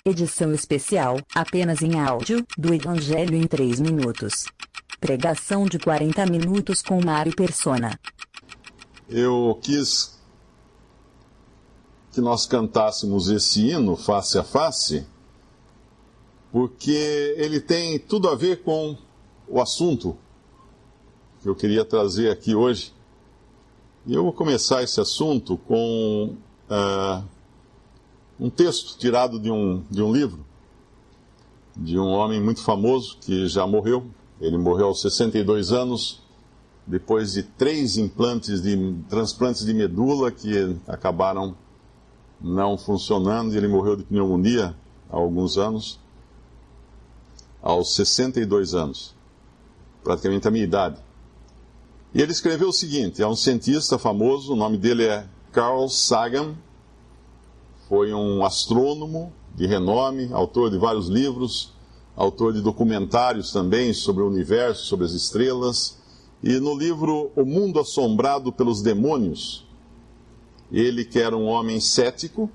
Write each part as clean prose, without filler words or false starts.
Edição especial, apenas em áudio, do Evangelho em 3 minutos. Pregação de 40 minutos com Mário Persona. Eu quis que nós cantássemos esse hino, Face a Face, porque ele tem tudo a ver com o assunto que eu queria trazer aqui hoje. E eu vou começar esse assunto com um texto tirado de um livro, de um homem muito famoso que já morreu. Ele morreu aos 62 anos, depois de 3 transplantes de medula que acabaram não funcionando, e ele morreu de pneumonia há alguns anos, aos 62 anos, praticamente a minha idade. E ele escreveu o seguinte: é um cientista famoso, o nome dele é Carl Sagan, foi um astrônomo de renome, autor de vários livros, autor de documentários também sobre o universo, sobre as estrelas. E no livro O Mundo Assombrado pelos Demônios, ele, que era um homem cético,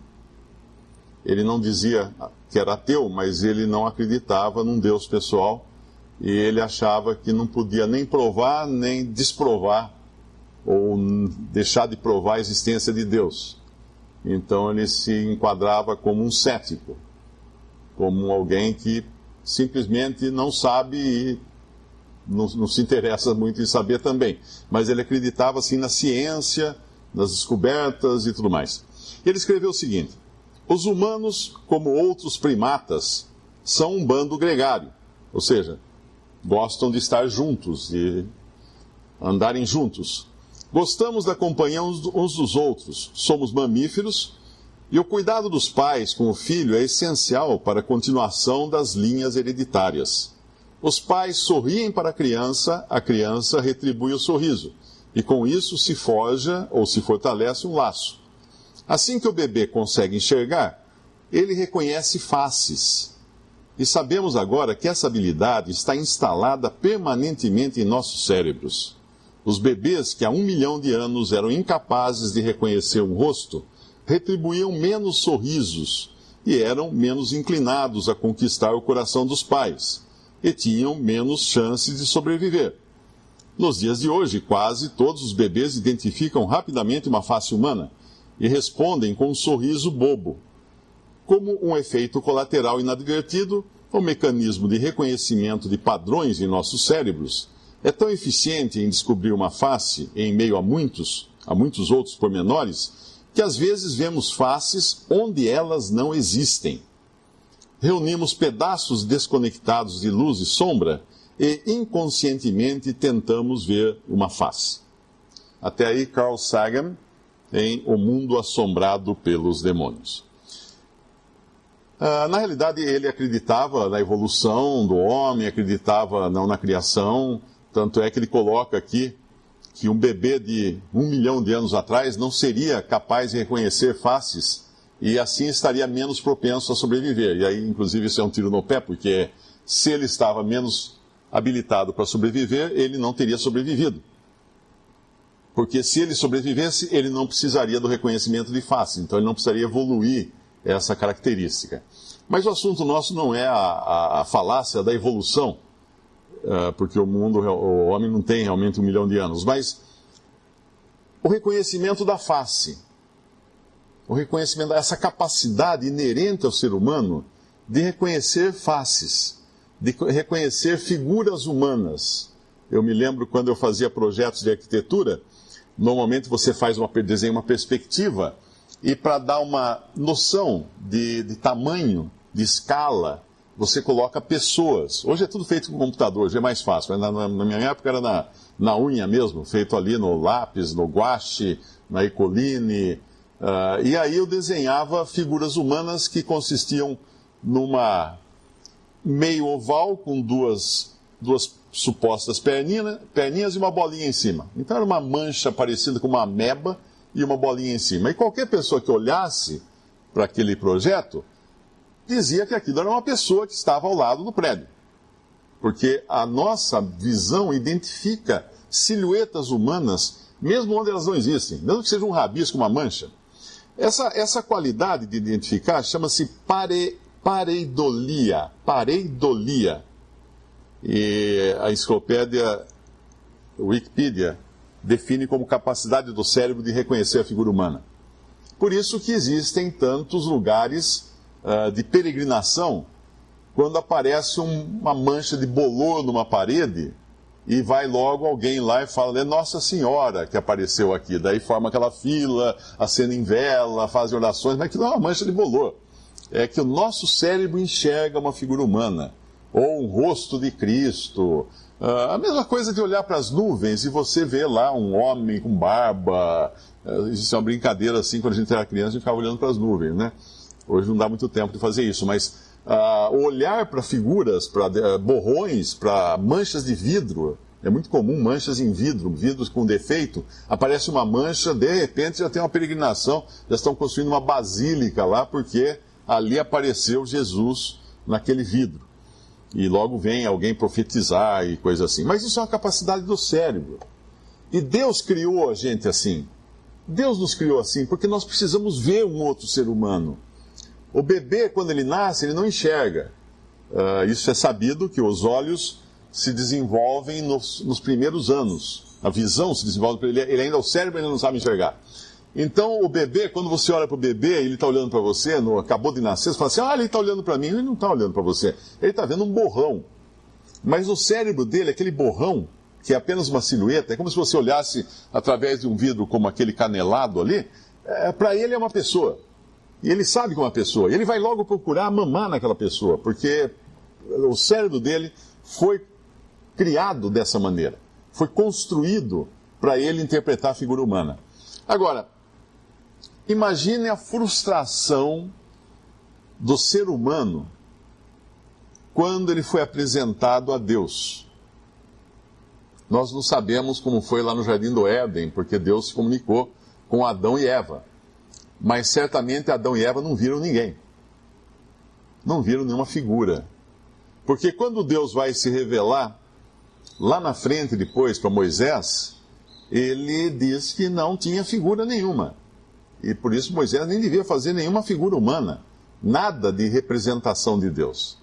ele não dizia que era ateu, mas ele não acreditava num Deus pessoal, e ele achava que não podia nem provar, nem desprovar, ou deixar de provar a existência de Deus. Então ele se enquadrava como um cético, como alguém que simplesmente não sabe e não se interessa muito em saber também. Mas ele acreditava assim na ciência, nas descobertas e tudo mais. E ele escreveu o seguinte: os humanos, como outros primatas, são um bando gregário, ou seja, gostam de estar juntos, de andarem juntos. Gostamos da companhia uns dos outros, somos mamíferos, e o cuidado dos pais com o filho é essencial para a continuação das linhas hereditárias. Os pais sorriem para a criança retribui o sorriso, e com isso se forja ou se fortalece um laço. Assim que o bebê consegue enxergar, ele reconhece faces. E sabemos agora que essa habilidade está instalada permanentemente em nossos cérebros. Os bebês que há 1 milhão de anos eram incapazes de reconhecer um rosto, retribuíam menos sorrisos e eram menos inclinados a conquistar o coração dos pais, e tinham menos chances de sobreviver. Nos dias de hoje, quase todos os bebês identificam rapidamente uma face humana e respondem com um sorriso bobo. Como um efeito colateral inadvertido, o mecanismo de reconhecimento de padrões em nossos cérebros é tão eficiente em descobrir uma face em meio a muitos outros pormenores, que às vezes vemos faces onde elas não existem. Reunimos pedaços desconectados de luz e sombra e inconscientemente tentamos ver uma face. Até aí, Carl Sagan, em O Mundo Assombrado pelos Demônios. Na realidade, ele acreditava na evolução do homem, acreditava não na criação. Tanto é que ele coloca aqui que um bebê de 1 milhão de anos atrás não seria capaz de reconhecer faces e assim estaria menos propenso a sobreviver. E aí, inclusive, isso é um tiro no pé, porque se ele estava menos habilitado para sobreviver, ele não teria sobrevivido. Porque se ele sobrevivesse, ele não precisaria do reconhecimento de face, então ele não precisaria evoluir essa característica. Mas o assunto nosso não é a falácia da evolução, porque o homem não tem realmente 1 milhão de anos, mas o reconhecimento da face, o reconhecimento dessa capacidade inerente ao ser humano de reconhecer faces, de reconhecer figuras humanas. Eu me lembro quando eu fazia projetos de arquitetura, normalmente você desenha uma perspectiva, e para dar uma noção de tamanho, de escala, você coloca pessoas. Hoje é tudo feito com computador, hoje é mais fácil. Mas na minha época era na unha mesmo, feito ali no lápis, no guache, na Ecoline. E aí eu desenhava figuras humanas que consistiam numa meio oval com duas supostas perninhas e uma bolinha em cima. Então era uma mancha parecida com uma ameba e uma bolinha em cima. E qualquer pessoa que olhasse para aquele projeto dizia que aquilo era uma pessoa que estava ao lado do prédio. Porque a nossa visão identifica silhuetas humanas, mesmo onde elas não existem, mesmo que seja um rabisco, uma mancha. Essa qualidade de identificar chama-se pareidolia. Pareidolia. E a enciclopédia Wikipedia define como capacidade do cérebro de reconhecer a figura humana. Por isso que existem tantos lugares de peregrinação, quando aparece uma mancha de bolor numa parede, e vai logo alguém lá e fala, é Nossa Senhora que apareceu aqui. Daí forma aquela fila, acendem vela, fazem orações, mas aquilo é uma mancha de bolor. É que o nosso cérebro enxerga uma figura humana, ou um rosto de Cristo. A mesma coisa de olhar para as nuvens e você vê lá um homem com barba. Isso é uma brincadeira assim, quando a gente era criança, a gente ficava olhando para as nuvens, né? Hoje não dá muito tempo de fazer isso, mas olhar para figuras, para borrões, para manchas de vidro, é muito comum manchas em vidro, vidros com defeito, aparece uma mancha, de repente já tem uma peregrinação, já estão construindo uma basílica lá, porque ali apareceu Jesus naquele vidro. E logo vem alguém profetizar e coisa assim. Mas isso é uma capacidade do cérebro. E Deus criou a gente assim. Deus nos criou assim porque nós precisamos ver um outro ser humano. O bebê, quando ele nasce, ele não enxerga. Isso é sabido que os olhos se desenvolvem nos primeiros anos. A visão se desenvolve, ele ainda, o cérebro ainda não sabe enxergar. Então, o bebê, quando você olha para o bebê, ele está olhando para você, acabou de nascer, você fala assim, ele está olhando para mim. Ele não está olhando para você, ele está vendo um borrão. Mas o cérebro dele, aquele borrão, que é apenas uma silhueta, é como se você olhasse através de um vidro como aquele canelado ali, para ele é uma pessoa. E ele sabe que é uma pessoa. E ele vai logo procurar mamar naquela pessoa, porque o cérebro dele foi criado dessa maneira. Foi construído para ele interpretar a figura humana. Agora, imagine a frustração do ser humano quando ele foi apresentado a Deus. Nós não sabemos como foi lá no Jardim do Éden, porque Deus se comunicou com Adão e Eva. Mas certamente Adão e Eva não viram ninguém. Não viram nenhuma figura. Porque quando Deus vai se revelar, lá na frente depois para Moisés, ele diz que não tinha figura nenhuma. E por isso Moisés nem devia fazer nenhuma figura humana. Nada de representação de Deus.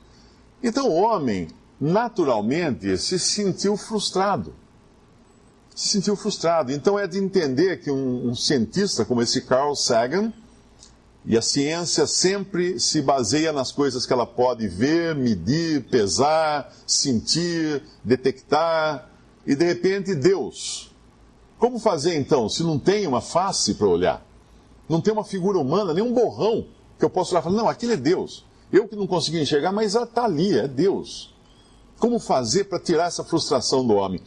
Então o homem, naturalmente, se sentiu frustrado. Se sentiu frustrado. Então é de entender que um cientista como esse Carl Sagan, e a ciência sempre se baseia nas coisas que ela pode ver, medir, pesar, sentir, detectar, e de repente Deus. Como fazer então, se não tem uma face para olhar? Não tem uma figura humana, nem um borrão que eu possa olhar e falar, não, aquilo é Deus. Eu que não consegui enxergar, mas está ali, é Deus. Como fazer para tirar essa frustração do homem?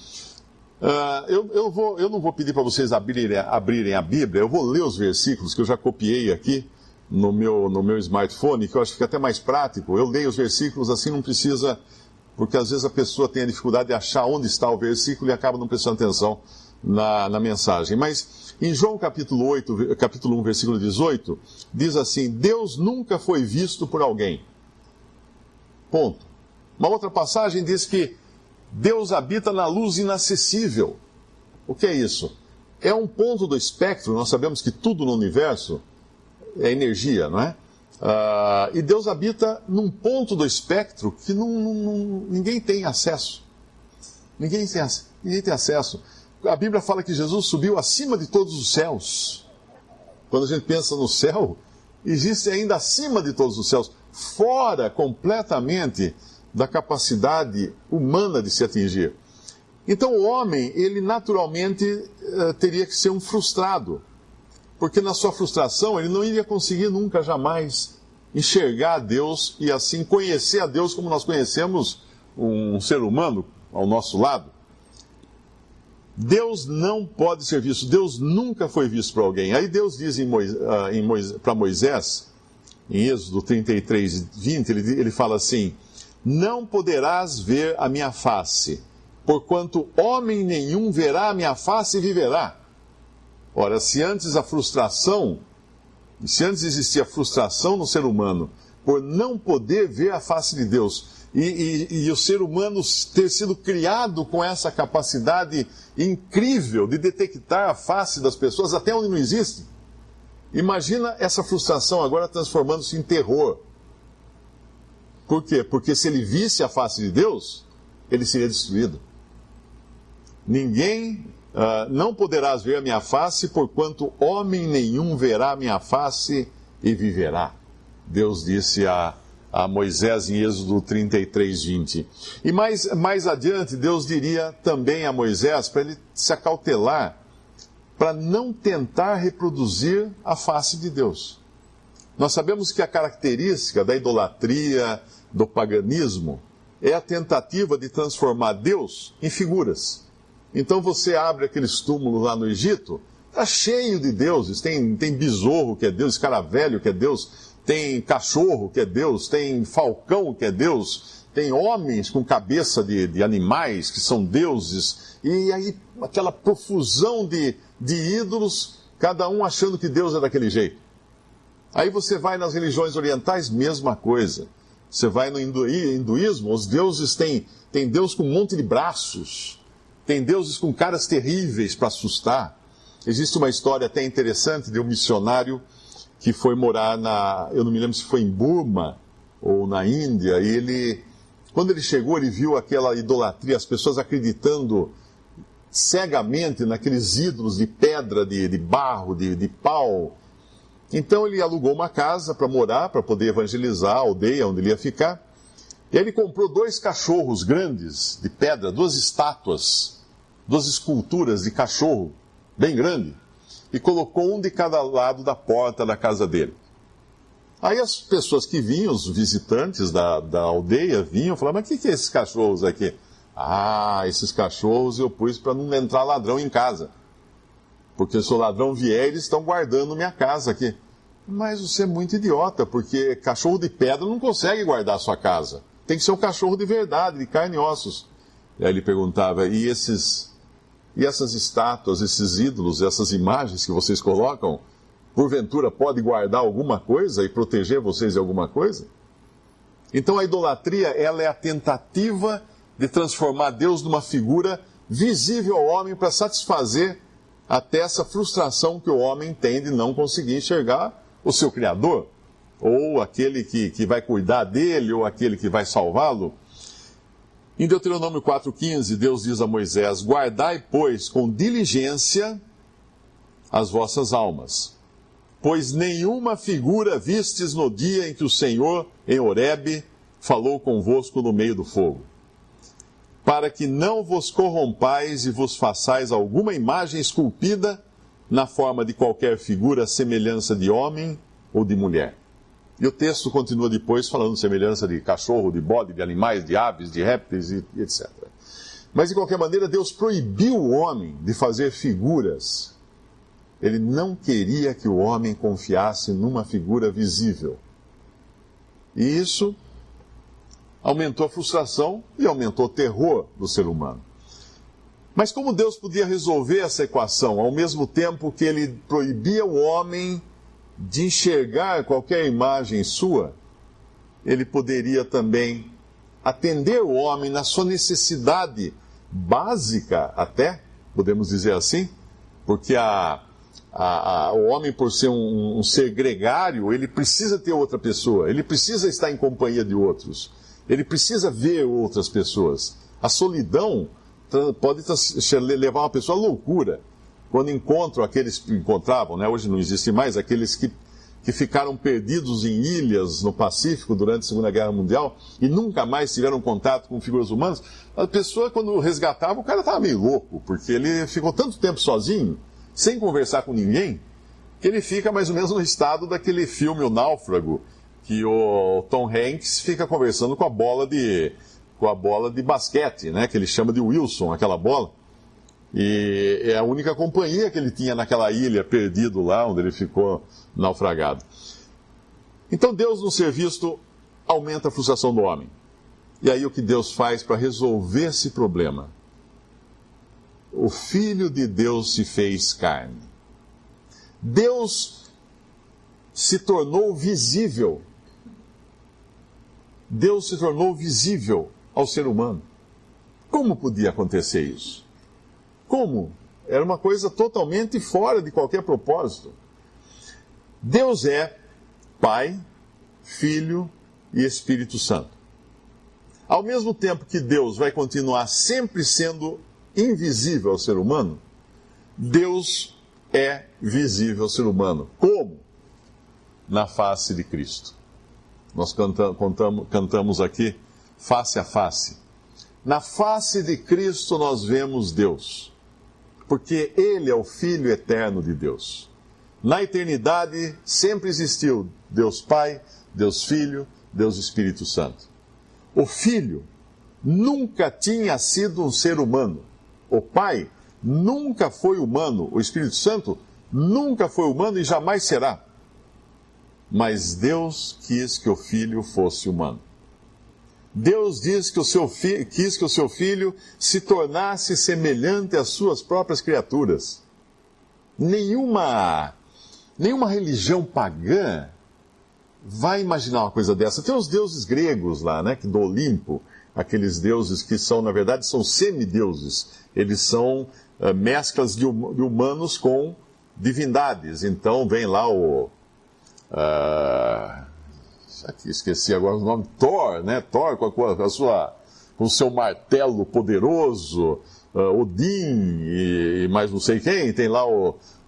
Eu não vou pedir para vocês abrirem a Bíblia, eu vou ler os versículos que eu já copiei aqui no meu smartphone, que eu acho que fica até mais prático. Eu leio os versículos assim, não precisa, porque às vezes a pessoa tem a dificuldade de achar onde está o versículo e acaba não prestando atenção na mensagem. Mas em João capítulo 1, versículo 18, diz assim, Deus nunca foi visto por alguém. Ponto. Uma outra passagem diz que Deus habita na luz inacessível. O que é isso? É um ponto do espectro, nós sabemos que tudo no universo é energia, não é? E Deus habita num ponto do espectro que ninguém tem acesso. Ninguém tem acesso. A Bíblia fala que Jesus subiu acima de todos os céus. Quando a gente pensa no céu, existe ainda acima de todos os céus, fora completamente da capacidade humana de se atingir. Então o homem, ele naturalmente teria que ser um frustrado, porque na sua frustração ele não iria conseguir nunca, jamais, enxergar a Deus e assim conhecer a Deus como nós conhecemos um ser humano ao nosso lado. Deus não pode ser visto, Deus nunca foi visto por alguém. Aí Deus diz para Moisés, em Êxodo 33, 20, ele fala assim, não poderás ver a minha face, porquanto homem nenhum verá a minha face e viverá. Ora, se antes existia frustração no ser humano por não poder ver a face de Deus, e o ser humano ter sido criado com essa capacidade incrível de detectar a face das pessoas até onde não existe, imagina essa frustração agora transformando-se em terror. Por quê? Porque se ele visse a face de Deus, ele seria destruído. Ninguém não poderás ver a minha face, porquanto homem nenhum verá a minha face e viverá. Deus disse a Moisés em Êxodo 33, 20. E mais adiante, Deus diria também a Moisés para ele se acautelar, para não tentar reproduzir a face de Deus. Nós sabemos que a característica da idolatria, do paganismo, é a tentativa de transformar Deus em figuras. Então você abre aqueles túmulos lá no Egito, está cheio de deuses, tem besouro que é Deus, escaravelho que é Deus, tem cachorro que é Deus, tem falcão que é Deus, tem homens com cabeça de animais que são deuses, e aí aquela profusão de ídolos, cada um achando que Deus é daquele jeito. Aí você vai nas religiões orientais, mesma coisa. Você vai no hinduísmo, os deuses tem Deus com um monte de braços, tem deuses com caras terríveis para assustar. Existe uma história até interessante de um missionário que foi morar eu não me lembro se foi em Burma ou na Índia, e quando ele chegou, ele viu aquela idolatria, as pessoas acreditando cegamente naqueles ídolos de pedra, de barro, de pau. Então ele alugou uma casa para morar, para poder evangelizar a aldeia onde ele ia ficar. E aí ele comprou 2 cachorros grandes de pedra, 2 estátuas, 2 esculturas de cachorro, bem grande, e colocou um de cada lado da porta da casa dele. Aí as pessoas que vinham, os visitantes da aldeia vinham e falavam: mas o que é esses cachorros aqui? Ah, esses cachorros eu pus para não entrar ladrão em casa. Porque se o ladrão vier, eles estão guardando minha casa aqui. Mas você é muito idiota, porque cachorro de pedra não consegue guardar a sua casa. Tem que ser um cachorro de verdade, de carne e ossos. E aí ele perguntava: e essas estátuas, esses ídolos, essas imagens que vocês colocam, porventura pode guardar alguma coisa e proteger vocês de alguma coisa? Então a idolatria, ela é a tentativa de transformar Deus numa figura visível ao homem para satisfazer até essa frustração que o homem tem de não conseguir enxergar o seu Criador, ou aquele que vai cuidar dele, ou aquele que vai salvá-lo. Em Deuteronômio 4,15, Deus diz a Moisés: guardai, pois, com diligência as vossas almas, pois nenhuma figura vistes no dia em que o Senhor, em Horebe, falou convosco no meio do fogo, para que não vos corrompais e vos façais alguma imagem esculpida na forma de qualquer figura, semelhança de homem ou de mulher. E o texto continua depois falando de semelhança de cachorro, de bode, de animais, de aves, de répteis, e etc. Mas, de qualquer maneira, Deus proibiu o homem de fazer figuras. Ele não queria que o homem confiasse numa figura visível. E isso aumentou a frustração e aumentou o terror do ser humano. Mas como Deus podia resolver essa equação, ao mesmo tempo que ele proibia o homem de enxergar qualquer imagem sua, ele poderia também atender o homem na sua necessidade básica, até, podemos dizer assim, porque o homem, por ser um ser gregário, ele precisa ter outra pessoa, ele precisa estar em companhia de outros, ele precisa ver outras pessoas. A solidão pode levar uma pessoa à loucura. Quando encontram aqueles que encontravam, né? Hoje não existe mais, aqueles que ficaram perdidos em ilhas no Pacífico durante a Segunda Guerra Mundial e nunca mais tiveram contato com figuras humanas, a pessoa, quando resgatava, o cara estava meio louco, porque ele ficou tanto tempo sozinho, sem conversar com ninguém, que ele fica mais ou menos no estado daquele filme O Náufrago, que o Tom Hanks fica conversando com a bola de basquete, né? Que ele chama de Wilson, aquela bola. E é a única companhia que ele tinha naquela ilha, perdido lá, onde ele ficou naufragado. Então Deus, no serviço, aumenta a frustração do homem. E aí o que Deus faz para resolver esse problema? O Filho de Deus se fez carne. Deus se tornou visível. Deus se tornou visível ao ser humano. Como podia acontecer isso? Como? Era uma coisa totalmente fora de qualquer propósito. Deus é Pai, Filho e Espírito Santo. Ao mesmo tempo que Deus vai continuar sempre sendo invisível ao ser humano, Deus é visível ao ser humano. Como? Na face de Cristo. Nós cantamos aqui, face a face. Na face de Cristo nós vemos Deus, porque Ele é o Filho eterno de Deus. Na eternidade sempre existiu Deus Pai, Deus Filho, Deus Espírito Santo. O Filho nunca tinha sido um ser humano. O Pai nunca foi humano. O Espírito Santo nunca foi humano e jamais será. Mas Deus quis que o Filho fosse humano. Deus quis que o seu Filho se tornasse semelhante às suas próprias criaturas. Nenhuma religião pagã vai imaginar uma coisa dessa. Tem os deuses gregos lá, né, do Olimpo, aqueles deuses que são, na verdade, são semideuses. Eles são mesclas de humanos com divindades. Então vem lá esqueci agora o nome, Thor, né? Thor com o seu martelo poderoso, Odin e mais não sei quem, tem lá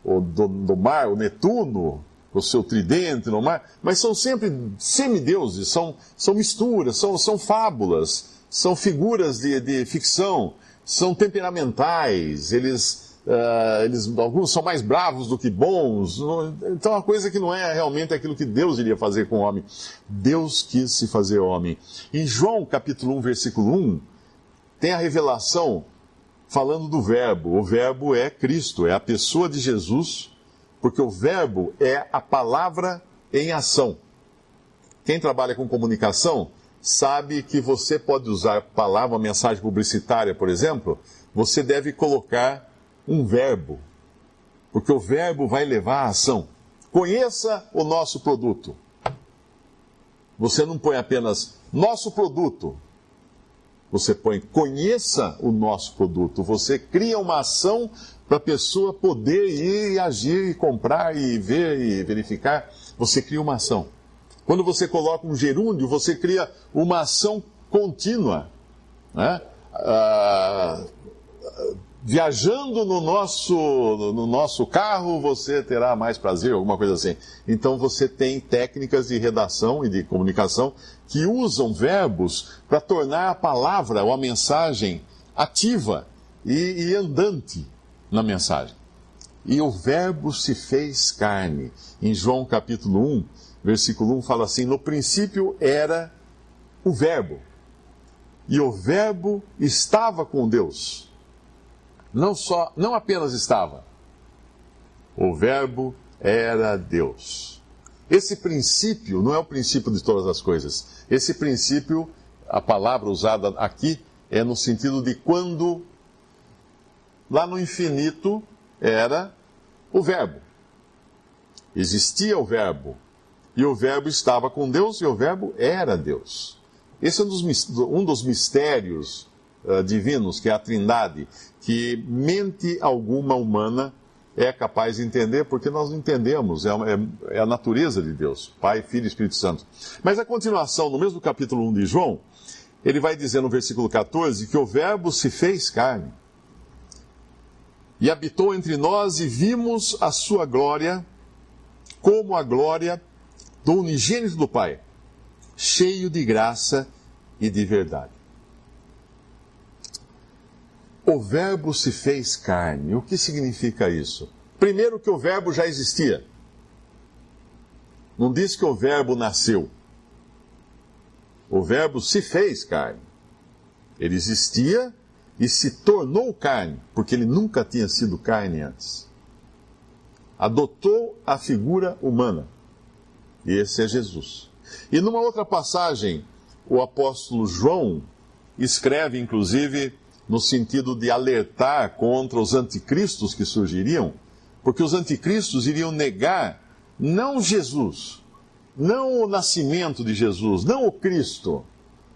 do mar, o Netuno, o seu tridente no mar, mas são sempre semideuses, são misturas, são fábulas, são figuras de ficção, são temperamentais, alguns são mais bravos do que bons, então é uma coisa que não é realmente aquilo que Deus iria fazer com o homem. Deus quis se fazer homem. Em João capítulo 1, versículo 1, tem a revelação falando do Verbo. O Verbo é Cristo, é a pessoa de Jesus, porque o Verbo é a palavra em ação. Quem trabalha com comunicação sabe que você pode usar palavra, uma mensagem publicitária, por exemplo, você deve colocar um verbo, porque o verbo vai levar à ação. Conheça o nosso produto. Você não põe apenas nosso produto, você põe conheça o nosso produto. Você cria uma ação para a pessoa poder ir e agir, e comprar, e ver, e verificar. Você cria uma ação. Quando você coloca um gerúndio, você cria uma ação contínua, né? Viajando no nosso carro, você terá mais prazer, alguma coisa assim. Então você tem técnicas de redação e de comunicação que usam verbos para tornar a palavra ou a mensagem ativa e andante na mensagem. E o verbo se fez carne. Em João capítulo 1, versículo 1 fala assim: no princípio era o verbo, e o verbo estava com Deus. Não apenas estava, o verbo era Deus. Esse princípio não é o princípio de todas as coisas. Esse princípio, a palavra usada aqui, é no sentido de quando, lá no infinito, era o verbo. Existia o verbo, e o verbo estava com Deus, e o verbo era Deus. Esse é um dos mistérios divinos, que é a Trindade, que mente alguma humana é capaz de entender, porque nós não entendemos, é a natureza de Deus, Pai, Filho e Espírito Santo. Mas a continuação, no mesmo capítulo 1 de João, ele vai dizer no versículo 14 que o Verbo se fez carne e habitou entre nós, e vimos a sua glória como a glória do unigênito do Pai, cheio de graça e de verdade. O Verbo se fez carne. O que significa isso? Primeiro, que o Verbo já existia. Não diz que o Verbo nasceu. O Verbo se fez carne. Ele existia e se tornou carne, porque ele nunca tinha sido carne antes. Adotou a figura humana. E esse é Jesus. E numa outra passagem, o apóstolo João escreve, inclusive, no sentido de alertar contra os anticristos que surgiriam, porque os anticristos iriam negar não Jesus, não o nascimento de Jesus, não o Cristo.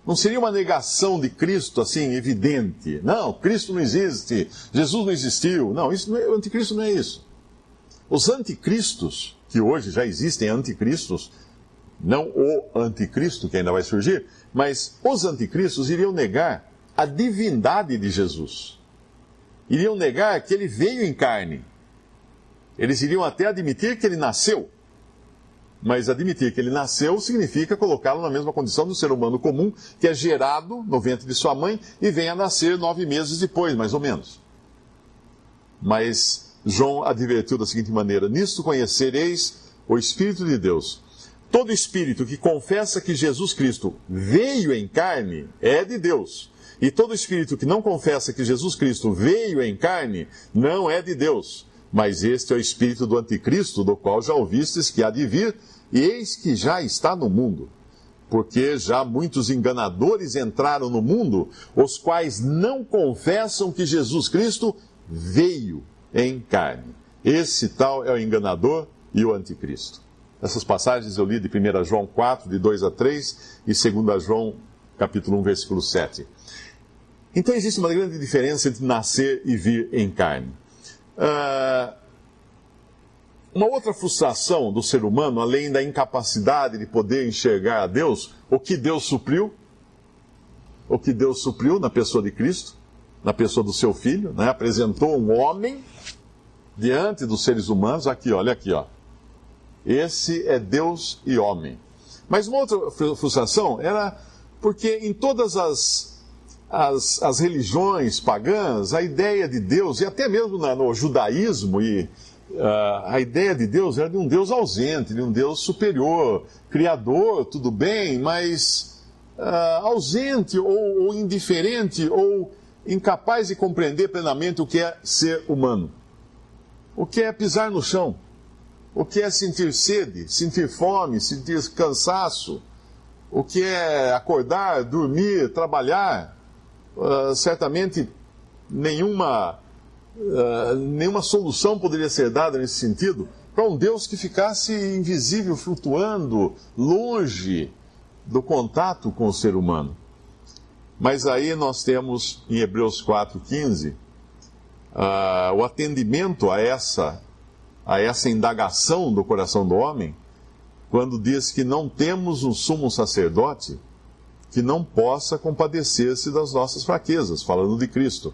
Não seria uma negação de Cristo assim evidente. Não, Cristo não existe, Jesus não existiu. Não, o anticristo não é isso. Os anticristos, que hoje já existem anticristos, Não o anticristo, que ainda vai surgir, mas os anticristos iriam negar a divindade de Jesus. Iriam negar que ele veio em carne. Eles iriam até admitir que ele nasceu. Mas admitir que ele nasceu significa colocá-lo na mesma condição do ser humano comum, que é gerado no ventre de sua mãe e vem a nascer 9 meses depois, mais ou menos. Mas João advertiu da seguinte maneira: nisto conhecereis o Espírito de Deus. Todo espírito que confessa que Jesus Cristo veio em carne é de Deus. E todo espírito que não confessa que Jesus Cristo veio em carne não é de Deus. Mas este é o espírito do anticristo, do qual já ouvistes que há de vir, e eis que já está no mundo. Porque já muitos enganadores entraram no mundo, os quais não confessam que Jesus Cristo veio em carne. Esse tal é o enganador e o anticristo. Essas passagens eu li de 1 João 4, de 2 a 3, e 2 João, capítulo 1, versículo 7. Então existe uma grande diferença entre nascer e vir em carne. Uma outra frustração do ser humano, além da incapacidade de poder enxergar a Deus, o que Deus supriu na pessoa de Cristo, na pessoa do seu Filho, né? Apresentou um homem diante dos seres humanos. Aqui, olha aqui, ó. Esse é Deus e homem. Mas uma outra frustração era porque em todas as religiões pagãs, a ideia de Deus, e até mesmo no judaísmo, a ideia de Deus era de um Deus ausente, de um Deus superior, criador, tudo bem, mas ausente ou indiferente ou incapaz de compreender plenamente o que é ser humano, o que é pisar no chão, o que é sentir sede, sentir fome, sentir cansaço, o que é acordar, dormir, trabalhar. Certamente nenhuma solução poderia ser dada nesse sentido para um Deus que ficasse invisível, flutuando, longe do contato com o ser humano. Mas aí nós temos em Hebreus 4,15 o atendimento a essa indagação do coração do homem, quando diz que não temos um sumo sacerdote que não possa compadecer-se das nossas fraquezas, falando de Cristo.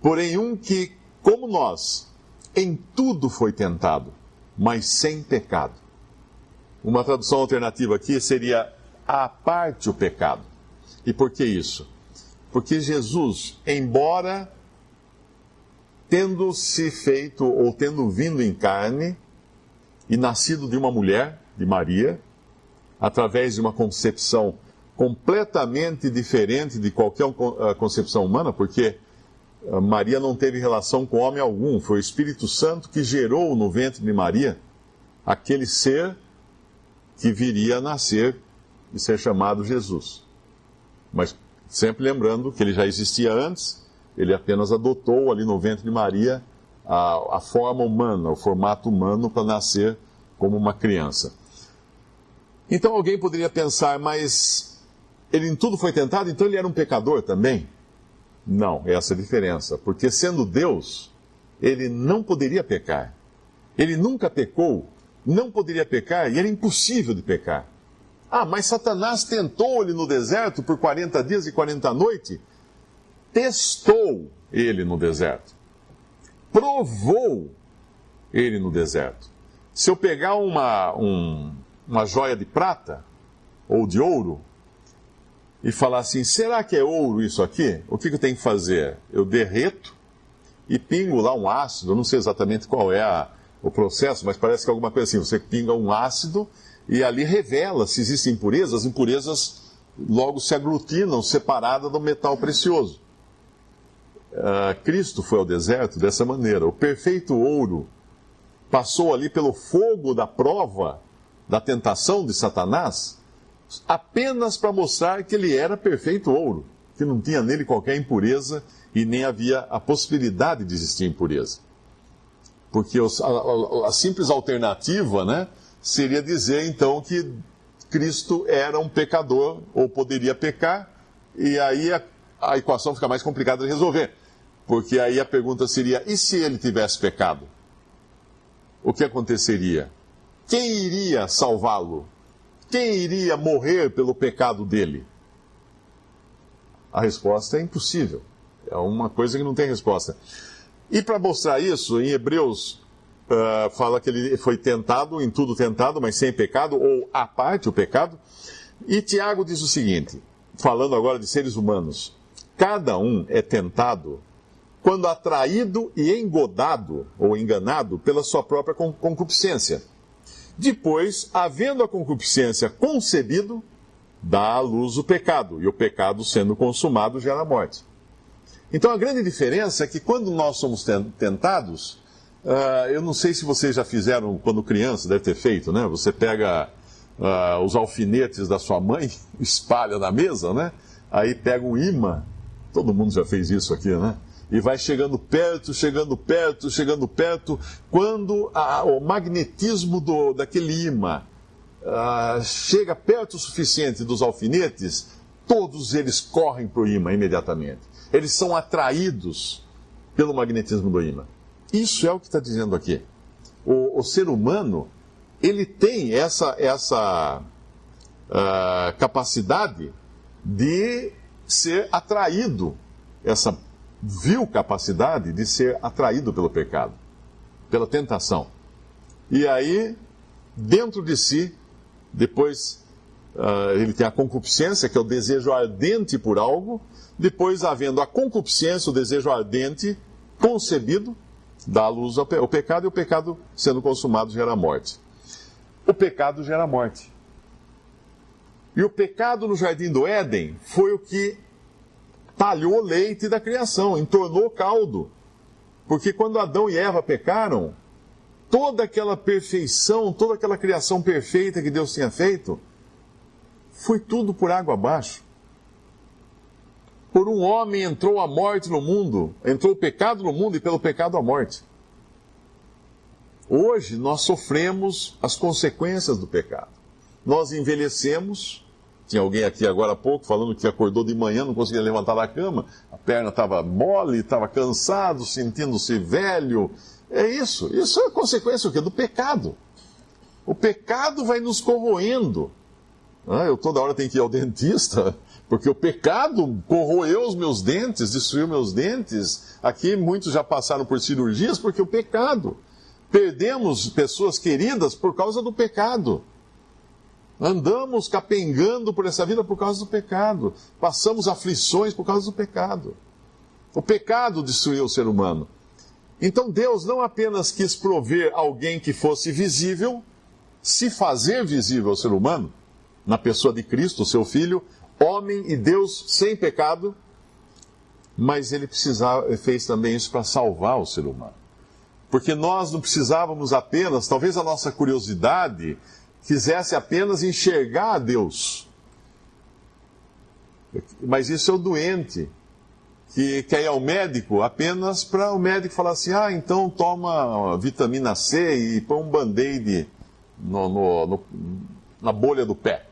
Porém, um que, como nós, em tudo foi tentado, mas sem pecado. Uma tradução alternativa aqui seria à parte o pecado. E por que isso? Porque Jesus, embora tendo se feito ou tendo vindo em carne e nascido de uma mulher, de Maria, através de uma concepção completamente diferente de qualquer concepção humana, porque Maria não teve relação com homem algum, foi o Espírito Santo que gerou no ventre de Maria aquele ser que viria a nascer e ser chamado Jesus. Mas sempre lembrando que ele já existia antes, ele apenas adotou ali no ventre de Maria a forma humana, o formato humano para nascer como uma criança. Então alguém poderia pensar, mas ele em tudo foi tentado, então ele era um pecador também? Não, essa é a diferença. Porque sendo Deus, ele não poderia pecar. Ele nunca pecou, não poderia pecar e era impossível de pecar. Mas Satanás tentou ele no deserto por 40 dias e 40 noites? Testou ele no deserto. Provou ele no deserto. Se eu pegar uma joia de prata ou de ouro e falar assim, será que é ouro isso aqui? O que eu tenho que fazer? Eu derreto e pingo lá um ácido, eu não sei exatamente qual é o processo, mas parece que é alguma coisa assim, você pinga um ácido e ali revela se existem impurezas, as impurezas logo se aglutinam, separadas do metal precioso. Cristo foi ao deserto dessa maneira, o perfeito ouro passou ali pelo fogo da prova, da tentação de Satanás, apenas para mostrar que ele era perfeito ouro, que não tinha nele qualquer impureza e nem havia a possibilidade de existir impureza. Porque a simples alternativa, né, seria dizer então que Cristo era um pecador ou poderia pecar, e aí a equação fica mais complicada de resolver. Porque aí a pergunta seria, e se ele tivesse pecado? O que aconteceria? Quem iria salvá-lo? quem iria morrer pelo pecado dele? A resposta é impossível. É uma coisa que não tem resposta. E para mostrar isso, em Hebreus, fala que ele foi tentado, em tudo tentado, mas sem pecado, ou à parte o pecado. E Tiago diz o seguinte, falando agora de seres humanos: cada um é tentado quando atraído e engodado, ou enganado, pela sua própria concupiscência. Depois, havendo a concupiscência concebido, dá à luz o pecado, e o pecado, sendo consumado, gera a morte. Então, a grande diferença é que quando nós somos tentados, eu não sei se vocês já fizeram quando criança, deve ter feito, né? Você pega os alfinetes da sua mãe, espalha na mesa, né? Aí pega um imã, todo mundo já fez isso aqui, né? E vai chegando perto, chegando perto, chegando perto, quando o magnetismo daquele imã chega perto o suficiente dos alfinetes, todos eles correm para o imã imediatamente. Eles são atraídos pelo magnetismo do imã. Isso é o que está dizendo aqui. O ser humano, ele tem essa capacidade de ser atraído, essa vil capacidade de ser atraído pelo pecado, pela tentação. E aí, dentro de si, depois ele tem a concupiscência, que é o desejo ardente por algo. Depois, havendo a concupiscência, o desejo ardente concebido, dá à luz ao pecado, e o pecado, sendo consumado, gera a morte. O pecado gera a morte. E o pecado no Jardim do Éden foi o que talhou o leite da criação, entornou o caldo. Porque quando Adão e Eva pecaram, toda aquela perfeição, toda aquela criação perfeita que Deus tinha feito, foi tudo por água abaixo. Por um homem entrou a morte no mundo, entrou o pecado no mundo e pelo pecado a morte. Hoje nós sofremos as consequências do pecado. Nós envelhecemos. Tinha alguém aqui agora há pouco falando que acordou de manhã, não conseguia levantar da cama, a perna estava mole, estava cansado, sentindo-se velho. É isso. Isso é consequência o quê? Do pecado. O pecado vai nos corroendo. Eu toda hora tenho que ir ao dentista, porque o pecado corroeu os meus dentes, destruiu meus dentes. Aqui muitos já passaram por cirurgias porque o pecado. Perdemos pessoas queridas por causa do pecado. Andamos capengando por essa vida por causa do pecado. Passamos aflições por causa do pecado. O pecado destruiu o ser humano. Então Deus não apenas quis prover alguém que fosse visível, se fazer visível ao ser humano, na pessoa de Cristo, seu Filho, homem e Deus sem pecado, mas ele fez também isso para salvar o ser humano. Porque nós não precisávamos apenas, talvez a nossa curiosidade quisesse apenas enxergar a Deus. Mas isso é o doente, que quer ir ao médico apenas para o médico falar assim: então toma vitamina C e põe um band-aid na bolha do pé.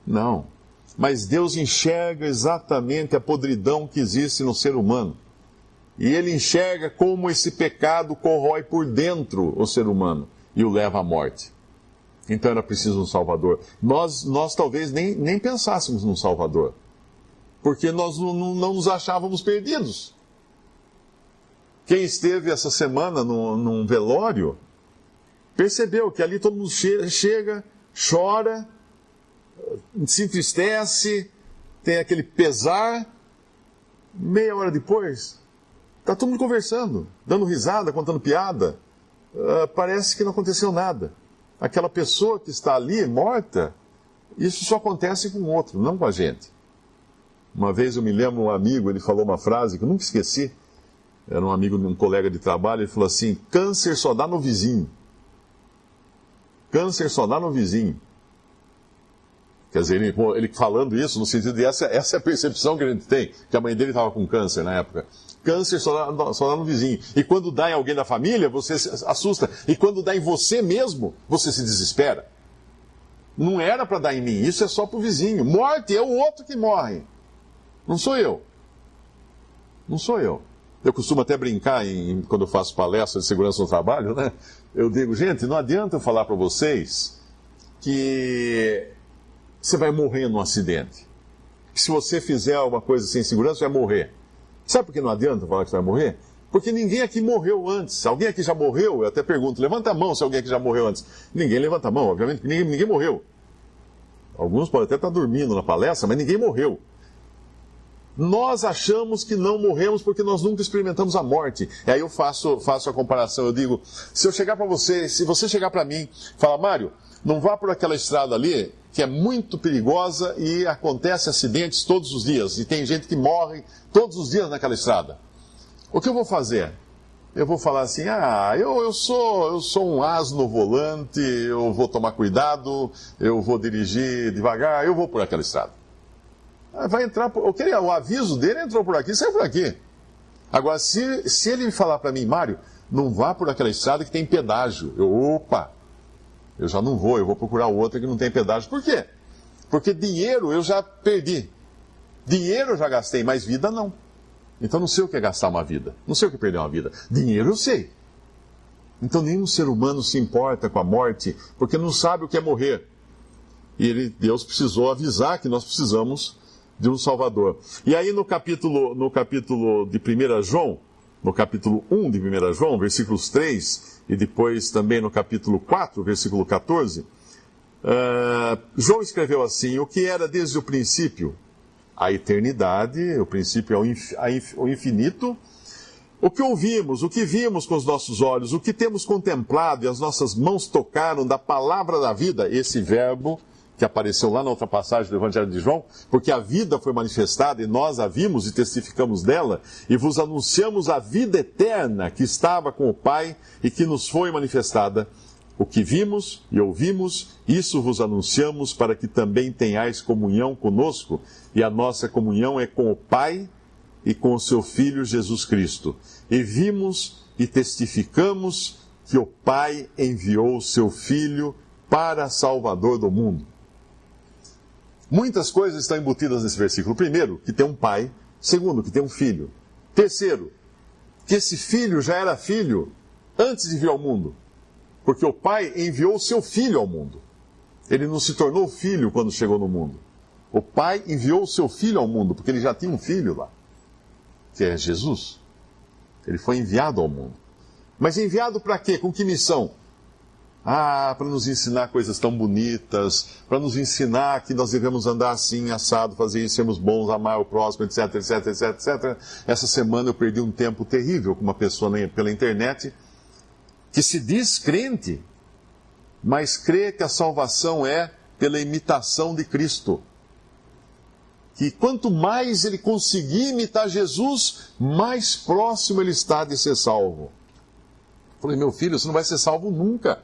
Não. Mas Deus enxerga exatamente a podridão que existe no ser humano. E ele enxerga como esse pecado corrói por dentro o ser humano e o leva à morte. Então era preciso um Salvador. Nós talvez nem pensássemos num Salvador, porque nós não nos achávamos perdidos. Quem esteve essa semana num velório, percebeu que ali todo mundo chega, chora, se entristece, tem aquele pesar. Meia hora depois, está todo mundo conversando, dando risada, contando piada. Parece que não aconteceu nada. Aquela pessoa que está ali, morta, isso só acontece com o outro, não com a gente. Uma vez eu me lembro, um amigo, ele falou uma frase que eu nunca esqueci. Era um amigo, um colega de trabalho, ele falou assim: câncer só dá no vizinho. Câncer só dá no vizinho. Quer dizer, ele falando isso no sentido de essa é a percepção que a gente tem, que a mãe dele estava com câncer na época. Câncer só dá no vizinho. E quando dá em alguém da família, você se assusta. E quando dá em você mesmo, você se desespera. Não era para dar em mim, isso é só para o vizinho. Morte é o outro que morre. Não sou eu. Não sou eu. Eu costumo até brincar quando eu faço palestra de segurança no trabalho, né? Eu digo, gente, não adianta eu falar para vocês que você vai morrer num acidente. Se você fizer uma coisa sem segurança, você vai morrer. Sabe por que não adianta falar que você vai morrer? Porque ninguém aqui morreu antes. Alguém aqui já morreu? Eu até pergunto, levanta a mão se alguém aqui já morreu antes. Ninguém levanta a mão, obviamente, ninguém morreu. Alguns podem até estar dormindo na palestra, mas ninguém morreu. Nós achamos que não morremos porque nós nunca experimentamos a morte. E aí eu faço a comparação, eu digo, se eu chegar para você, se você chegar para mim e falar, Mário, não vá por aquela estrada ali, que é muito perigosa e acontece acidentes todos os dias. E tem gente que morre todos os dias naquela estrada. O que eu vou fazer? Eu vou falar assim, eu sou um asno no volante, eu vou tomar cuidado, eu vou dirigir devagar, eu vou por aquela estrada. Vai entrar, o aviso dele entrou por aqui, saiu por aqui. Agora, se ele falar para mim, Mário, não vá por aquela estrada que tem pedágio. Eu já não vou, eu vou procurar outra que não tem pedágio. Por quê? Porque dinheiro eu já perdi. Dinheiro eu já gastei, mas vida não. Então não sei o que é gastar uma vida. Não sei o que é perder uma vida. Dinheiro eu sei. Então nenhum ser humano se importa com a morte, porque não sabe o que é morrer. E Deus precisou avisar que nós precisamos de um Salvador. E aí no capítulo de 1 João, no capítulo 1 de 1 João, versículos 3, e depois também no capítulo 4, versículo 14, João escreveu assim, o que era desde o princípio, a eternidade, o princípio é o infinito, o que ouvimos, o que vimos com os nossos olhos, o que temos contemplado e as nossas mãos tocaram da palavra da vida, esse verbo que apareceu lá na outra passagem do Evangelho de João, porque a vida foi manifestada e nós a vimos e testificamos dela, e vos anunciamos a vida eterna que estava com o Pai e que nos foi manifestada. O que vimos e ouvimos, isso vos anunciamos para que também tenhais comunhão conosco, e a nossa comunhão é com o Pai e com o seu Filho Jesus Cristo. E vimos e testificamos que o Pai enviou o seu Filho para Salvador do mundo. Muitas coisas estão embutidas nesse versículo. Primeiro, que tem um pai. Segundo, que tem um filho. Terceiro, que esse filho já era filho antes de vir ao mundo. Porque o pai enviou o seu filho ao mundo. Ele não se tornou filho quando chegou no mundo. O pai enviou o seu filho ao mundo, porque ele já tinha um filho lá, que é Jesus. Ele foi enviado ao mundo. Mas enviado para quê? Com que missão? Para nos ensinar coisas tão bonitas, para nos ensinar que nós devemos andar assim, assado, fazer isso, sermos bons, amar o próximo, etc, etc, etc, etc. Essa semana eu perdi um tempo terrível com uma pessoa pela internet que se diz crente, mas crê que a salvação é pela imitação de Cristo. Que quanto mais ele conseguir imitar Jesus, mais próximo ele está de ser salvo. Falei, meu filho, você não vai ser salvo nunca.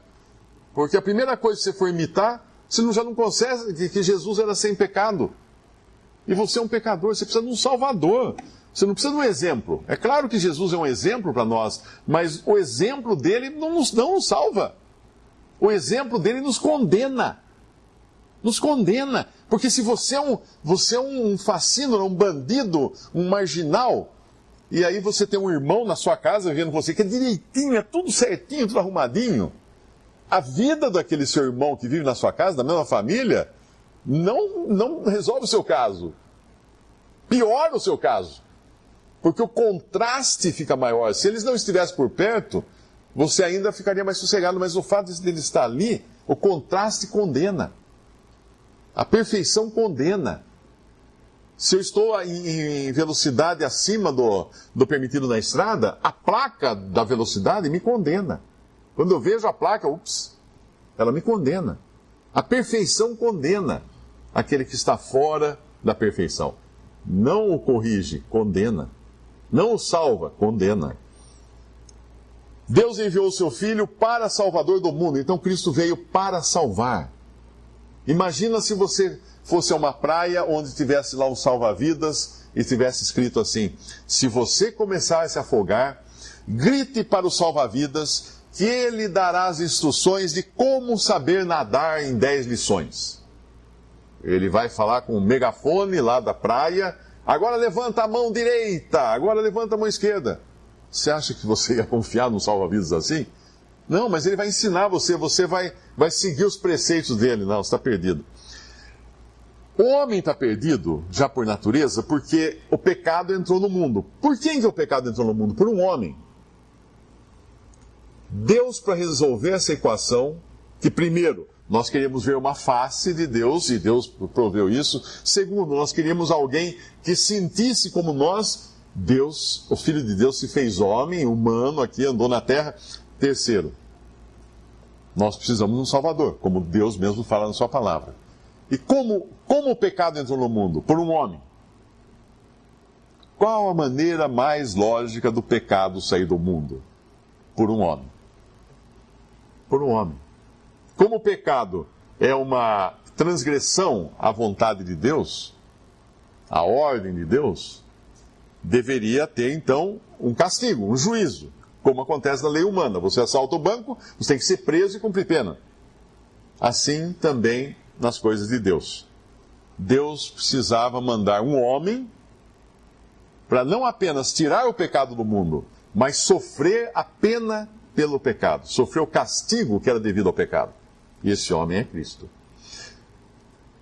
Porque a primeira coisa que você for imitar, você já não consegue, que Jesus era sem pecado. E você é um pecador, você precisa de um Salvador. Você não precisa de um exemplo. É claro que Jesus é um exemplo para nós, mas o exemplo dele não nos salva. O exemplo dele nos condena. Nos condena. Porque se você é um fascínio, um bandido, um marginal, e aí você tem um irmão na sua casa vendo você que é direitinho, é tudo certinho, tudo arrumadinho, a vida daquele seu irmão que vive na sua casa, da mesma família, não resolve o seu caso. Piora o seu caso. Porque o contraste fica maior. Se eles não estivessem por perto, você ainda ficaria mais sossegado. Mas o fato de ele estar ali, o contraste condena. A perfeição condena. Se eu estou em velocidade acima do permitido na estrada, a placa da velocidade me condena. Quando eu vejo a placa, ela me condena. A perfeição condena aquele que está fora da perfeição. Não o corrige, condena. Não o salva, condena. Deus enviou o seu Filho para Salvador do mundo. Então Cristo veio para salvar. Imagina se você fosse a uma praia onde tivesse lá um salva-vidas e tivesse escrito assim: se você começar a se afogar, grite para o salva-vidas que ele dará as instruções de como saber nadar em 10 lições. Ele vai falar com um megafone lá da praia: agora levanta a mão direita, agora levanta a mão esquerda. Você acha que você ia confiar num salva-vidas assim? Não, mas ele vai ensinar você, você vai seguir os preceitos dele. Não, você está perdido. O homem está perdido, já por natureza, porque o pecado entrou no mundo. Por quem que o pecado entrou no mundo? Por um homem. Deus, para resolver essa equação, que primeiro, nós queríamos ver uma face de Deus, e Deus proveu isso. Segundo, nós queríamos alguém que sentisse como nós. Deus, o Filho de Deus, se fez homem, humano aqui, andou na terra. Terceiro, nós precisamos de um Salvador, como Deus mesmo fala na sua palavra. E como o pecado entrou no mundo? Por um homem. Qual a maneira mais lógica do pecado sair do mundo? Por um homem. Por um homem. Como o pecado é uma transgressão à vontade de Deus, à ordem de Deus, deveria ter, então, um castigo, um juízo, como acontece na lei humana. Você assalta o banco, você tem que ser preso e cumprir pena. Assim também nas coisas de Deus. Deus precisava mandar um homem para não apenas tirar o pecado do mundo, mas sofrer a pena pelo pecado, sofrer o castigo que era devido ao pecado. E esse homem é Cristo.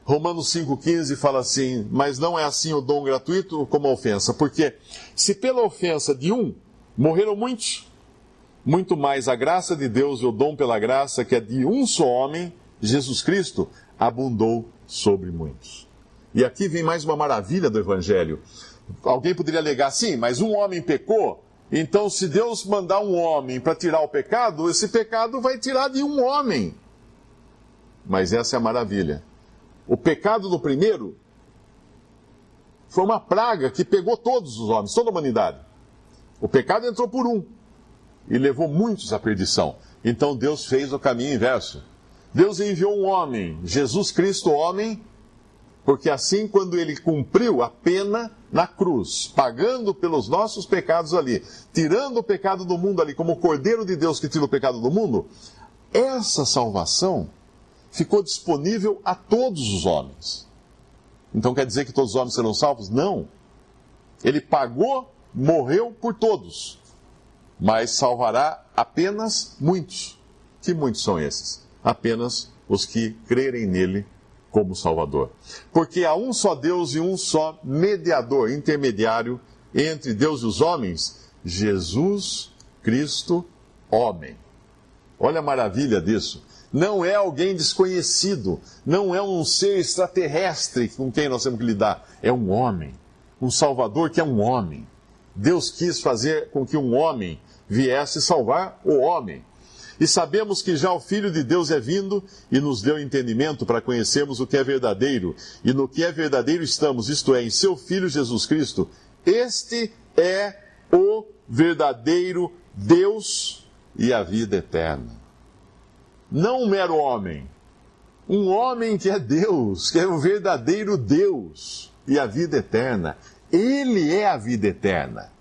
Romanos 5,15 fala assim: mas não é assim o dom gratuito como a ofensa, porque se pela ofensa de um morreram muitos, muito mais a graça de Deus e o dom pela graça, que é de um só homem, Jesus Cristo, abundou sobre muitos. E aqui vem mais uma maravilha do Evangelho. Alguém poderia alegar, sim, mas um homem pecou, então se Deus mandar um homem para tirar o pecado, esse pecado vai tirar de um homem. Mas essa é a maravilha. O pecado do primeiro foi uma praga que pegou todos os homens, toda a humanidade. O pecado entrou por um e levou muitos à perdição. Então Deus fez o caminho inverso. Deus enviou um homem, Jesus Cristo, homem, porque assim, quando ele cumpriu a pena na cruz, pagando pelos nossos pecados ali, tirando o pecado do mundo ali, como o Cordeiro de Deus que tira o pecado do mundo, essa salvação ficou disponível a todos os homens. Então quer dizer que todos os homens serão salvos? Não. Ele pagou, morreu por todos, mas salvará apenas muitos. Que muitos são esses? Apenas os que crerem nele como Salvador. Porque há um só Deus e um só mediador, intermediário entre Deus e os homens, Jesus Cristo, homem. Olha a maravilha disso. Não é alguém desconhecido, não é um ser extraterrestre com quem nós temos que lidar. É um homem, um Salvador que é um homem. Deus quis fazer com que um homem viesse salvar o homem. E sabemos que já o Filho de Deus é vindo e nos deu entendimento para conhecermos o que é verdadeiro. E no que é verdadeiro estamos, isto é, em seu Filho Jesus Cristo. Este é o verdadeiro Deus e a vida eterna. Não um mero homem. Um homem que é Deus, que é o verdadeiro Deus e a vida eterna. Ele é a vida eterna.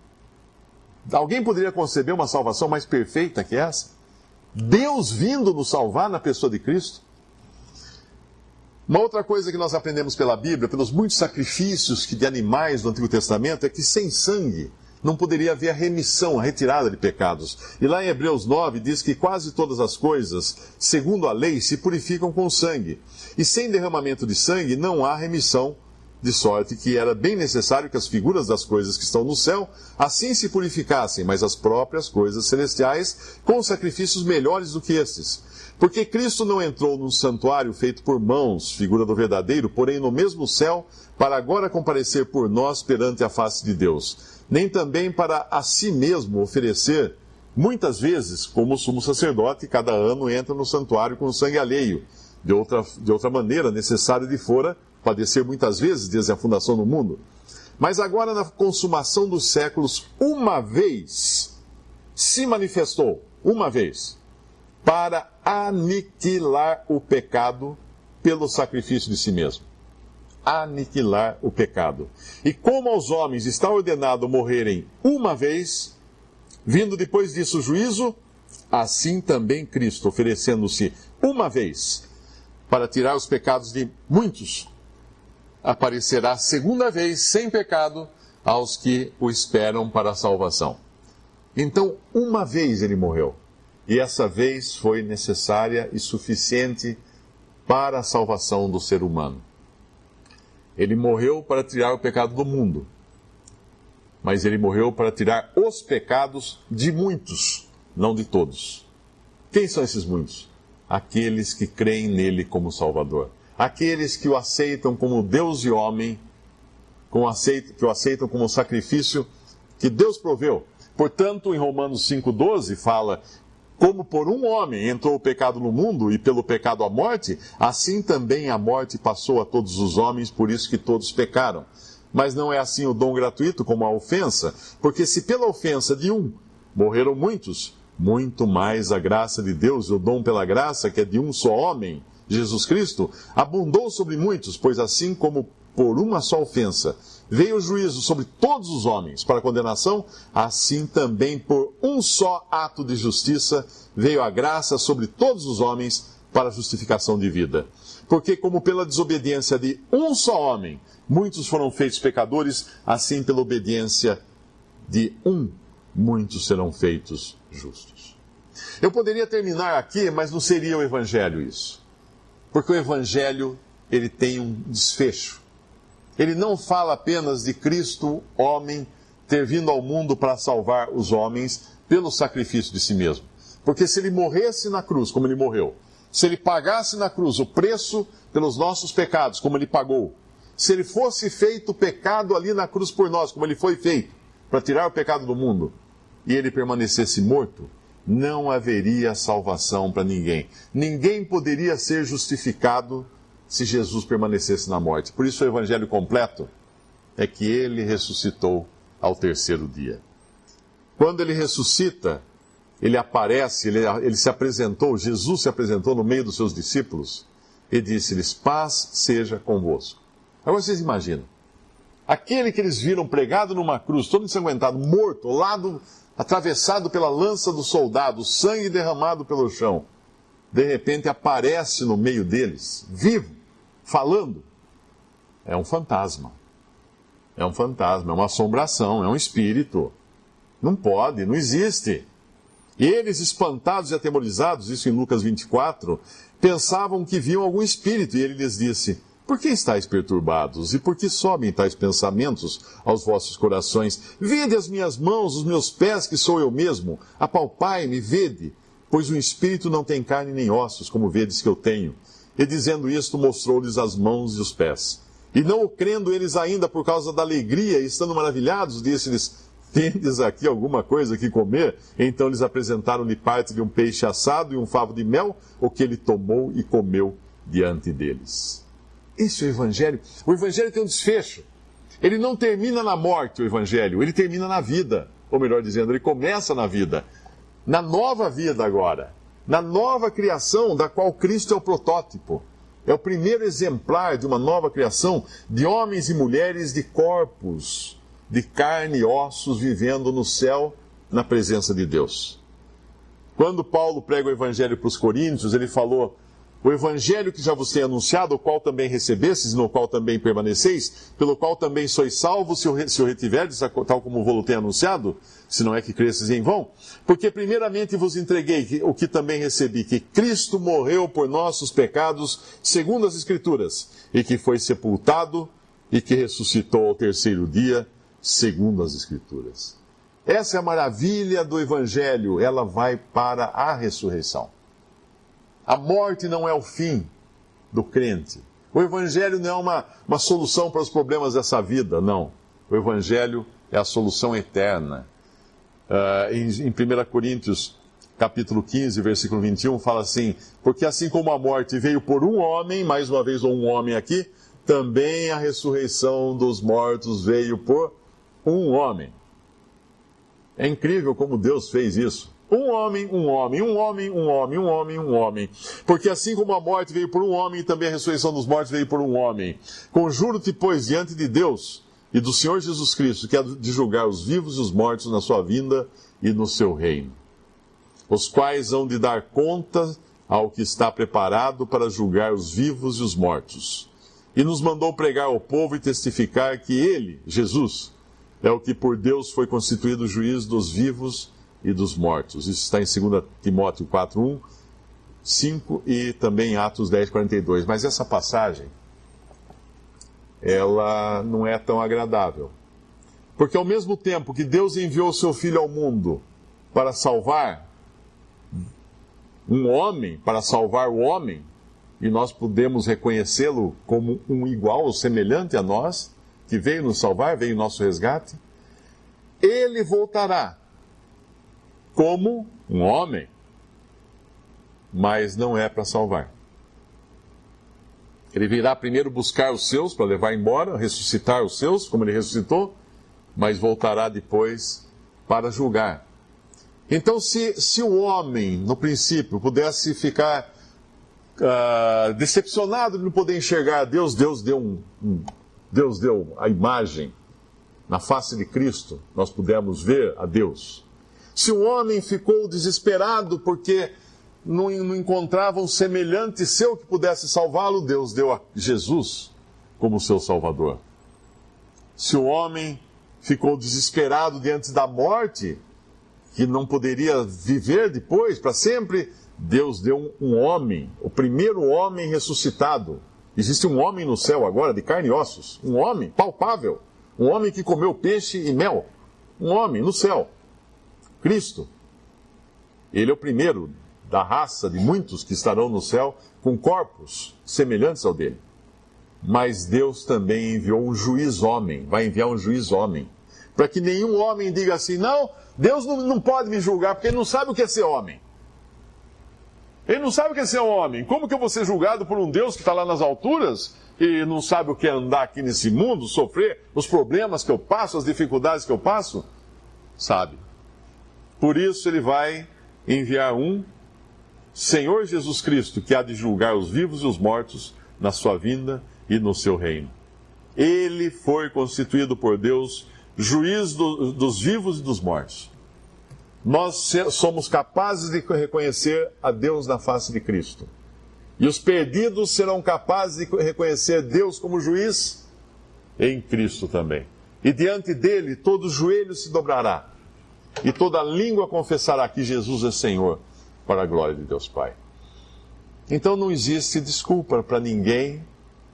Alguém poderia conceber uma salvação mais perfeita que essa? Deus vindo nos salvar na pessoa de Cristo. Uma outra coisa que nós aprendemos pela Bíblia, pelos muitos sacrifícios de animais do Antigo Testamento, é que sem sangue não poderia haver a remissão, a retirada de pecados. E lá em Hebreus 9 diz que quase todas as coisas, segundo a lei, se purificam com sangue. E sem derramamento de sangue não há remissão, de sorte que era bem necessário que as figuras das coisas que estão no céu assim se purificassem, mas as próprias coisas celestiais com sacrifícios melhores do que estes. Porque Cristo não entrou num santuário feito por mãos, figura do verdadeiro, porém no mesmo céu, para agora comparecer por nós perante a face de Deus. Nem também para a si mesmo oferecer, muitas vezes, como o sumo sacerdote, cada ano entra no santuário com sangue alheio. De outra maneira, necessário lhe fora padecer muitas vezes desde a fundação do mundo. Mas agora, na consumação dos séculos, uma vez se manifestou, uma vez, para aniquilar o pecado pelo sacrifício de si mesmo. Aniquilar o pecado. E como aos homens está ordenado morrerem uma vez, vindo depois disso o juízo, assim também Cristo, oferecendo-se uma vez para tirar os pecados de muitos, aparecerá segunda vez sem pecado aos que o esperam para a salvação. Então, uma vez ele morreu. e essa vez foi necessária e suficiente para a salvação do ser humano. Ele morreu para tirar o pecado do mundo, mas ele morreu para tirar os pecados de muitos, não de todos. Quem são esses muitos? Aqueles que creem nele como Salvador. Aqueles que o aceitam como Deus e homem, que o aceitam como sacrifício que Deus proveu. Portanto, em Romanos 5,12 fala: como por um homem entrou o pecado no mundo, e pelo pecado a morte, assim também a morte passou a todos os homens, por isso que todos pecaram. Mas não é assim o dom gratuito como a ofensa, porque se pela ofensa de um morreram muitos, muito mais a graça de Deus e o dom pela graça, que é de um só homem, Jesus Cristo, abundou sobre muitos, pois assim como por uma só ofensa veio o juízo sobre todos os homens para condenação, assim também por um só ato de justiça veio a graça sobre todos os homens para a justificação de vida. Porque como pela desobediência de um só homem muitos foram feitos pecadores, assim pela obediência de um, muitos serão feitos justos. Eu poderia terminar aqui, mas não seria o Evangelho isso. Porque o Evangelho, ele tem um desfecho. Ele não fala apenas de Cristo, homem, ter vindo ao mundo para salvar os homens pelo sacrifício de si mesmo. Porque se ele morresse na cruz, como ele morreu, se ele pagasse na cruz o preço pelos nossos pecados, como ele pagou, se ele fosse feito pecado ali na cruz por nós, como ele foi feito, para tirar o pecado do mundo, e ele permanecesse morto, não haveria salvação para ninguém. Ninguém poderia ser justificado se Jesus permanecesse na morte. Por isso o evangelho completo é que ele ressuscitou ao terceiro dia. Quando ele ressuscita, ele aparece, ele se apresentou, Jesus se apresentou no meio dos seus discípulos e disse-lhes: paz seja convosco. Agora vocês imaginam, aquele que eles viram pregado numa cruz, todo ensanguentado, morto, ao lado, atravessado pela lança do soldado, sangue derramado pelo chão, de repente aparece no meio deles, vivo, falando. É um fantasma. É um fantasma, é uma assombração, é um espírito. Não pode, não existe. E eles, espantados e atemorizados, isso em Lucas 24, pensavam que viam algum espírito, e ele lhes disse: por que estáis perturbados? E por que sobem tais pensamentos aos vossos corações? Vede as minhas mãos, os meus pés, que sou eu mesmo. Apalpai-me, vede, pois o espírito não tem carne nem ossos, como vedes que eu tenho. E dizendo isto, mostrou-lhes as mãos e os pés. E não o crendo eles ainda por causa da alegria, e estando maravilhados, disse-lhes: tendes aqui alguma coisa que comer? Então lhes apresentaram-lhe parte de um peixe assado e um favo de mel, o que ele tomou e comeu diante deles. Esse é o Evangelho. O Evangelho tem um desfecho. Ele não termina na morte, o Evangelho. Ele termina na vida. Ou melhor dizendo, ele começa na vida. Na nova vida agora. Na nova criação da qual Cristo é o protótipo. É o primeiro exemplar de uma nova criação de homens e mulheres de corpos, de carne e ossos, vivendo no céu, na presença de Deus. Quando Paulo prega o Evangelho para os Coríntios, ele falou: o Evangelho que já vos tem anunciado, o qual também recebestes, no qual também permaneceis, pelo qual também sois salvos, se o retiverdes, tal como vos tenho anunciado, se não é que cresces em vão. Porque primeiramente vos entreguei o que também recebi, que Cristo morreu por nossos pecados, segundo as Escrituras, e que foi sepultado, e que ressuscitou ao terceiro dia, segundo as Escrituras. Essa é a maravilha do Evangelho, ela vai para a ressurreição. A morte não é o fim do crente. O Evangelho não é uma solução para os problemas dessa vida, não. O Evangelho é a solução eterna. Em 1 Coríntios, capítulo 15, versículo 21, fala assim: porque assim como a morte veio por um homem, mais uma vez um homem aqui, também a ressurreição dos mortos veio por um homem. É incrível como Deus fez isso. Um homem, um homem, um homem, um homem, um homem, um homem. Porque assim como a morte veio por um homem, também a ressurreição dos mortos veio por um homem. Conjuro-te, pois, diante de Deus e do Senhor Jesus Cristo, que há de julgar os vivos e os mortos na sua vinda e no seu reino, os quais hão de dar conta ao que está preparado para julgar os vivos e os mortos. E nos mandou pregar ao povo e testificar que ele, Jesus, é o que por Deus foi constituído juiz dos vivos e dos mortos. Isso está em 2 Timóteo 4:1, 5 e também em Atos 10:42. Mas essa passagem, ela não é tão agradável. Porque ao mesmo tempo que Deus enviou o seu Filho ao mundo para salvar um homem, para salvar o homem, e nós podemos reconhecê-lo como um igual ou semelhante a nós, que veio nos salvar, veio em nosso resgate, ele voltará como um homem, mas não é para salvar. Ele virá primeiro buscar os seus para levar embora, ressuscitar os seus, como ele ressuscitou, mas voltará depois para julgar. Então, se o homem, no princípio, pudesse ficar decepcionado de não poder enxergar a Deus, Deus deu a imagem na face de Cristo, nós pudemos ver a Deus. Se o homem ficou desesperado porque não encontrava um semelhante seu que pudesse salvá-lo, Deus deu a Jesus como seu Salvador. Se o homem ficou desesperado diante da morte, que não poderia viver depois, para sempre, Deus deu um homem, o primeiro homem ressuscitado. Existe um homem no céu agora, de carne e ossos. Um homem palpável. Um homem que comeu peixe e mel. Um homem no céu. Cristo. Ele é o primeiro da raça de muitos que estarão no céu com corpos semelhantes ao dele. Mas Deus também enviou um juiz homem. Vai enviar um juiz homem. Para que nenhum homem diga assim, não, Deus não pode me julgar, porque ele não sabe o que é ser homem. Ele não sabe o que é ser um homem. Como que eu vou ser julgado por um Deus que está lá nas alturas e não sabe o que é andar aqui nesse mundo, sofrer os problemas que eu passo, as dificuldades que eu passo? Sabe. Por isso ele vai enviar um Senhor Jesus Cristo, que há de julgar os vivos e os mortos na sua vinda e no seu reino. Ele foi constituído por Deus juiz dos vivos e dos mortos. Nós somos capazes de reconhecer a Deus na face de Cristo. E os perdidos serão capazes de reconhecer Deus como juiz em Cristo também. E diante dele, todo joelho se dobrará. E toda língua confessará que Jesus é Senhor, para a glória de Deus Pai. Então não existe desculpa para ninguém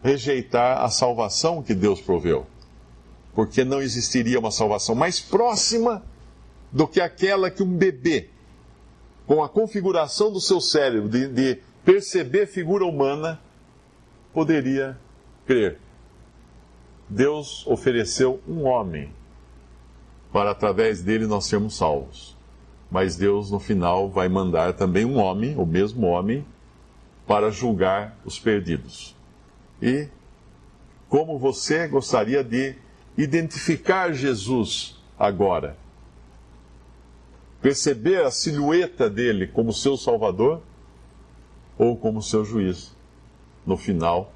rejeitar a salvação que Deus proveu. Porque não existiria uma salvação mais próxima do que aquela que um bebê, com a configuração do seu cérebro, de perceber figura humana, poderia crer. Deus ofereceu um homem para, através dele, nós sermos salvos. Mas Deus, no final, vai mandar também um homem, o mesmo homem, para julgar os perdidos. E como você gostaria de identificar Jesus agora? Perceber a silhueta dele como seu Salvador ou como seu juiz no final,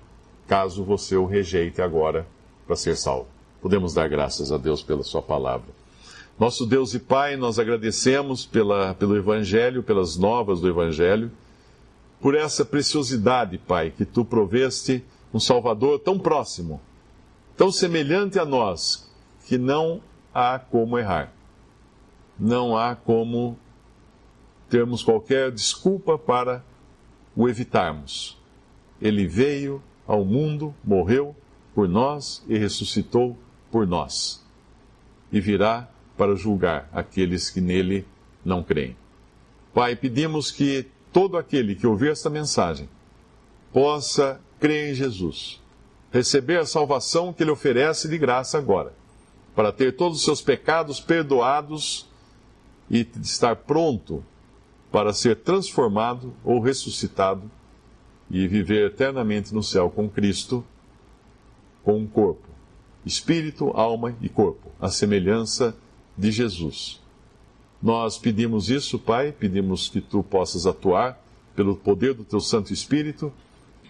caso você o rejeite agora para ser salvo. Podemos dar graças a Deus pela sua palavra. Nosso Deus e Pai, nós agradecemos pelo Evangelho, pelas novas do Evangelho, por essa preciosidade, Pai, que Tu proveste um Salvador tão próximo, tão semelhante a nós, que não há como errar. Não há como termos qualquer desculpa para o evitarmos. Ele veio ao mundo, morreu por nós e ressuscitou por nós. E virá para julgar aqueles que nele não creem. Pai, pedimos que todo aquele que ouvir esta mensagem possa crer em Jesus, receber a salvação que ele oferece de graça agora, para ter todos os seus pecados perdoados e estar pronto para ser transformado ou ressuscitado e viver eternamente no céu com Cristo, com um corpo, espírito, alma e corpo, a semelhança de Jesus. Nós pedimos isso, Pai, pedimos que Tu possas atuar pelo poder do Teu Santo Espírito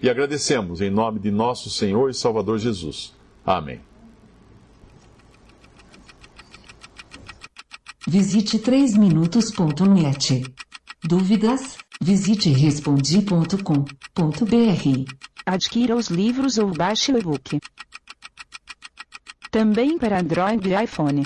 e agradecemos em nome de nosso Senhor e Salvador Jesus. Amém. Visite 3minutos.net. Dúvidas? Visite respondi.com.br. Adquira os livros ou baixe o e-book. Também para Android e iPhone.